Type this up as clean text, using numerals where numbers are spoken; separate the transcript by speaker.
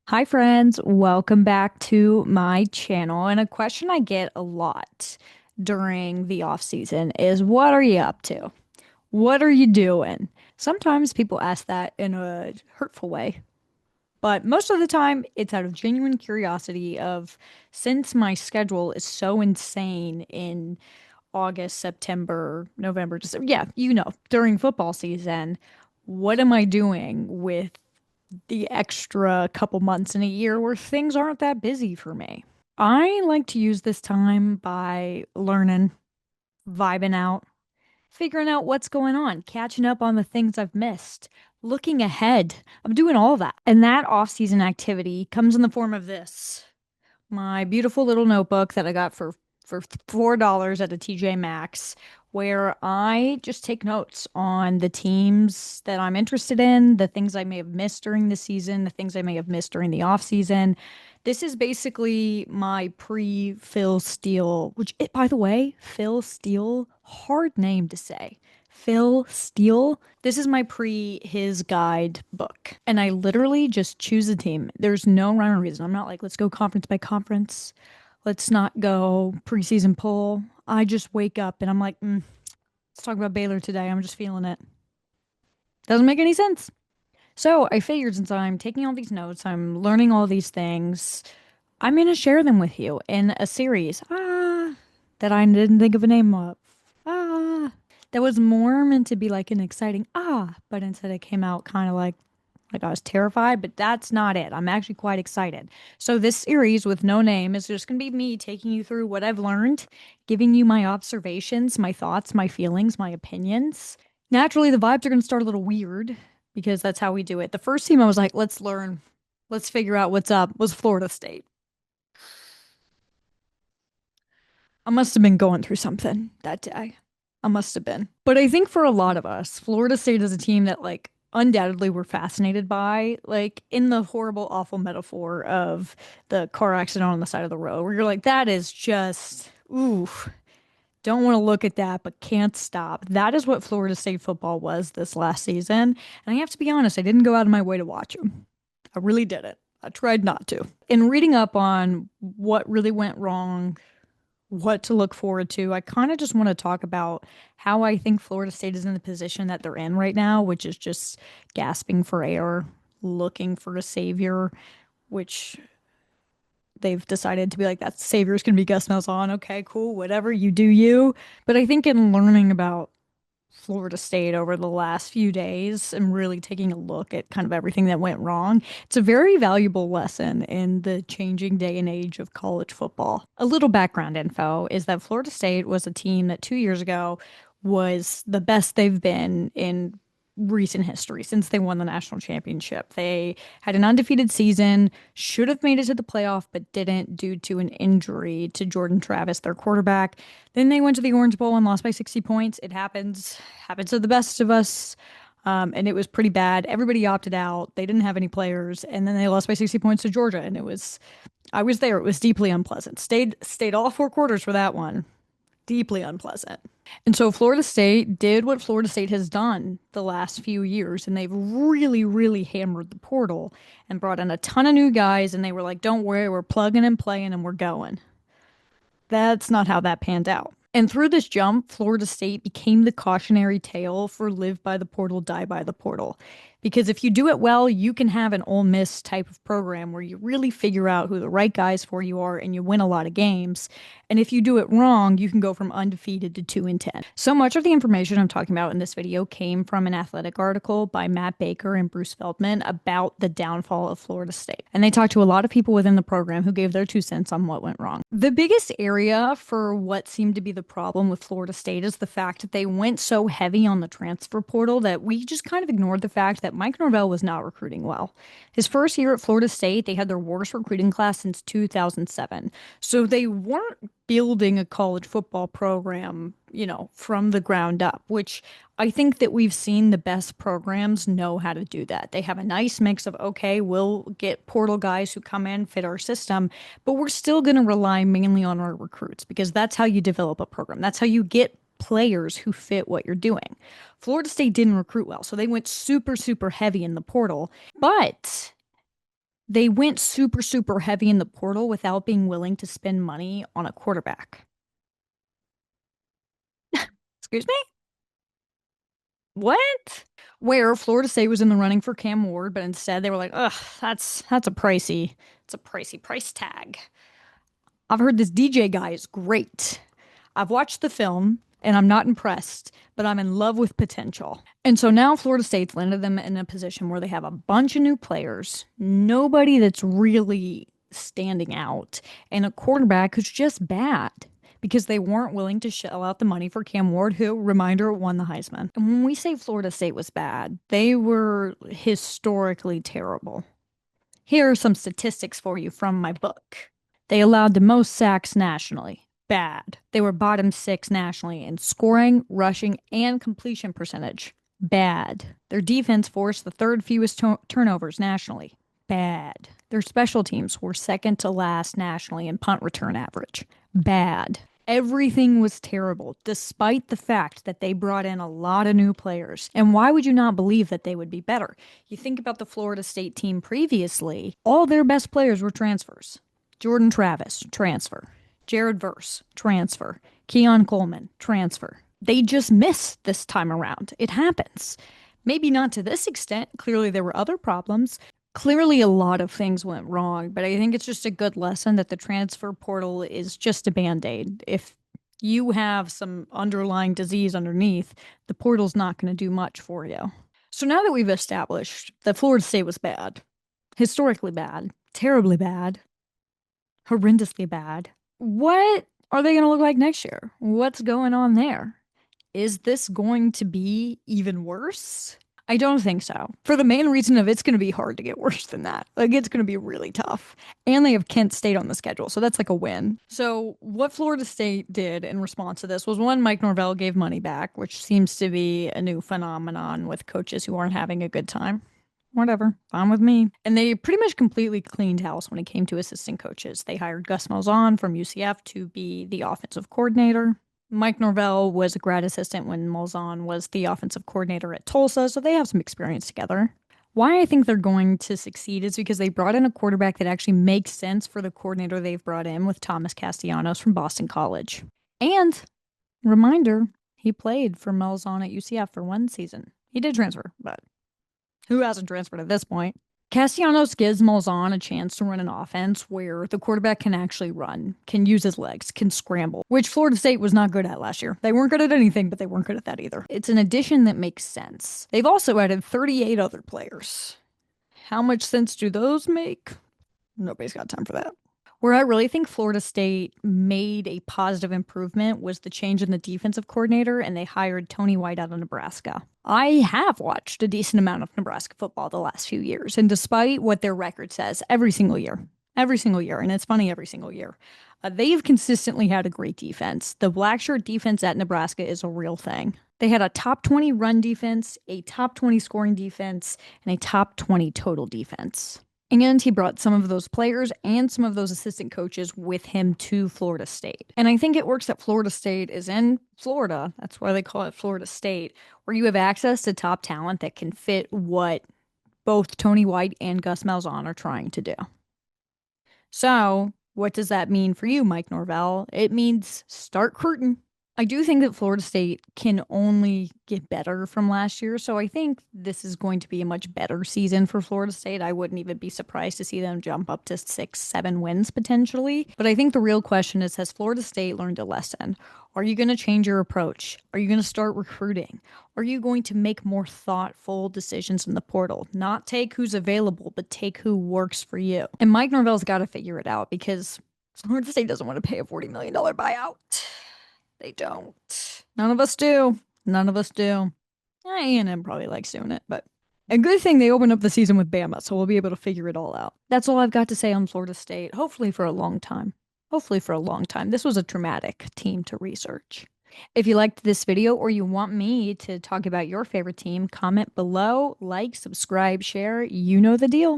Speaker 1: Hi, friends. Welcome back to my channel. And a question I get a lot during the off season is, what are you up to? What are you doing? Sometimes people ask that in a hurtful way, but most of the time it's out of genuine curiosity of, since my schedule is so insane in August, September, November, December, yeah, during football season, what am I doing with the extra couple months in a year where things aren't that busy for me? I like to use this time by learning, vibing out, figuring out what's going on, catching up on the things I've missed, looking ahead. I'm doing all that. And that off-season activity comes in the form of this. My beautiful little notebook that I got for $4 at a TJ Maxx, where I just take notes on the teams that I'm interested in, the things I may have missed during the season, the things I may have missed during the off season. This is basically my pre-Phil Steele, which, by the way, Phil Steele, hard name to say. Phil Steele. This is my pre his guide book. And I literally just choose a team. There's no rhyme or reason. I'm not like, let's go conference by conference. Let's not go preseason poll. I just wake up and I'm like, let's talk about Baylor today. I'm just feeling it. Doesn't make any sense. So I figured, since I'm taking all these notes, I'm learning all these things, I'm going to share them with you in a series. That I didn't think of a name of. That was more meant to be like an exciting but instead it came out kind of like I was terrified, but that's not it. I'm actually quite excited. So this series with no name is just going to be me taking you through what I've learned, giving you my observations, my thoughts, my feelings, my opinions. Naturally, the vibes are going to start a little weird because that's how we do it. The first team I was like, let's learn, let's figure out what's up, was Florida State. I must have been going through something that day. I must have been. But I think for a lot of us, Florida State is a team that, like, undoubtedly we're fascinated by, like, in the horrible, awful metaphor of the car accident on the side of the road, where you're like, that is just, ooh, don't want to look at that, but can't stop. That is what Florida State football was this last season. And I have to be honest, I didn't go out of my way to watch them. I really didn't. I tried not to. In reading up on what really went wrong, what to look forward to, I kind of just want to talk about how I think Florida State is in the position that they're in right now, which is just gasping for air, looking for a savior, which they've decided to be like, that savior's going to be Gus Malzahn. Okay, cool, whatever, you do you. But I think in learning about Florida State over the last few days and really taking a look at kind of everything that went wrong, it's a very valuable lesson in the changing day and age of college football. A little background info is that Florida State was a team that 2 years ago was the best they've been in recent history since they won the national championship. They had an undefeated season, should have made it to the playoff, but didn't due to an injury to Jordan Travis, their quarterback. Then they went to the Orange Bowl and lost by 60 points. It happens to the best of us. And it was pretty bad. Everybody opted out. They didn't have any players, and then they lost by 60 points to Georgia. And I was there. It was deeply unpleasant. Stayed all 4 quarters for that one. Deeply unpleasant. And so Florida State did what Florida State has done the last few years, and they've really, really hammered the portal and brought in a ton of new guys. And they were like, don't worry, we're plugging and playing and we're going. That's not how that panned out. And through this jump, Florida State became the cautionary tale for live by the portal, die by the portal. Because if you do it well, you can have an Ole Miss type of program where you really figure out who the right guys for you are and you win a lot of games. And if you do it wrong, you can go from undefeated to 2-10. So much of the information I'm talking about in this video came from an Athletic article by Matt Baker and Bruce Feldman about the downfall of Florida State. And they talked to a lot of people within the program who gave their 2 cents on what went wrong. The biggest area for what seemed to be the problem with Florida State is the fact that they went so heavy on the transfer portal that we just kind of ignored the fact that Mike Norvell was not recruiting well. His first year at Florida State, they had their worst recruiting class since 2007. So they weren't building a college football program, from the ground up, which I think that we've seen the best programs know how to do that. They have a nice mix of, okay, we'll get portal guys who come in, fit our system, but we're still going to rely mainly on our recruits because that's how you develop a program. That's how you get players who fit what you're doing. Florida State didn't recruit well, so they went super, super heavy in the portal. But They went super, super heavy in the portal without being willing to spend money on a quarterback. Excuse me? What? Where Florida State was in the running for Cam Ward, but instead they were like, ugh, that's a pricey, it's a pricey price tag. I've heard this DJ guy is great. I've watched the film and I'm not impressed, but I'm in love with potential. And so now Florida State's landed them in a position where they have a bunch of new players, nobody that's really standing out, and a quarterback who's just bad because they weren't willing to shell out the money for Cam Ward, who, reminder, won the Heisman. And when we say Florida State was bad, they were historically terrible. Here are some statistics for you from my book. They allowed the most sacks nationally. Bad. They were bottom six nationally in scoring, rushing, and completion percentage. Bad. Their defense forced the third fewest turnovers nationally. Bad. Their special teams were second to last nationally in punt return average. Bad. Everything was terrible, despite the fact that they brought in a lot of new players. And why would you not believe that they would be better? You think about the Florida State team previously, all their best players were transfers. Jordan Travis, transfer. Jared Verse, transfer. Keon Coleman, transfer. They just missed this time around. It happens. Maybe not to this extent. Clearly, there were other problems. Clearly, a lot of things went wrong, but I think it's just a good lesson that the transfer portal is just a band-aid. If you have some underlying disease underneath, the portal's not going to do much for you. So now that we've established that Florida State was bad, historically bad, terribly bad, horrendously bad, what are they going to look like next year? What's going on there? Is this going to be even worse? I don't think so. For the main reason of it's going to be hard to get worse than that. Like, it's going to be really tough. And they have Kent State on the schedule, so that's like a win. So what Florida State did in response to this was, one, Mike Norvell gave money back, which seems to be a new phenomenon with coaches who aren't having a good time. Whatever, fine with me. And they pretty much completely cleaned house when it came to assistant coaches. They hired Gus Malzahn from UCF to be the offensive coordinator. Mike Norvell was a grad assistant when Malzahn was the offensive coordinator at Tulsa, so they have some experience together. Why I think they're going to succeed is because they brought in a quarterback that actually makes sense for the coordinator they've brought in with Thomas Castellanos from Boston College. And, reminder, he played for Malzahn at UCF for one season. He did transfer, but who hasn't transferred at this point? Castellanos gives Malzahn a chance to run an offense where the quarterback can actually run, can use his legs, can scramble, which Florida State was not good at last year. They weren't good at anything, but they weren't good at that either. It's an addition that makes sense. They've also added 38 other players. How much sense do those make? Nobody's got time for that. Where I really think Florida State made a positive improvement was the change in the defensive coordinator, and they hired Tony White out of Nebraska. I have watched a decent amount of Nebraska football the last few years, and despite what their record says, every single year, and it's funny every single year, they've consistently had a great defense. The black shirt defense at Nebraska is a real thing. They had a top 20 run defense, a top 20 scoring defense, and a top 20 total defense. And he brought some of those players and some of those assistant coaches with him to Florida State. And I think it works that Florida State is in Florida. That's why they call it Florida State, where you have access to top talent that can fit what both Tony White and Gus Malzahn are trying to do. So, what does that mean for you, Mike Norvell? It means start recruiting. I do think that Florida State can only get better from last year, so I think this is going to be a much better season for Florida State. I wouldn't even be surprised to see them jump up to 6, 7 wins potentially. But I think the real question is, has Florida State learned a lesson? Are you going to change your approach? Are you going to start recruiting? Are you going to make more thoughtful decisions in the portal? Not take who's available, but take who works for you. And Mike Norvell's got to figure it out, because Florida State doesn't want to pay a $40 million buyout. They don't. None of us do. None of us do. A&M probably likes doing it, but a good thing they opened up the season with Bama, so we'll be able to figure it all out. That's all I've got to say on Florida State, hopefully for a long time. Hopefully for a long time. This was a traumatic team to research. If you liked this video or you want me to talk about your favorite team, comment below, like, subscribe, share. You know the deal.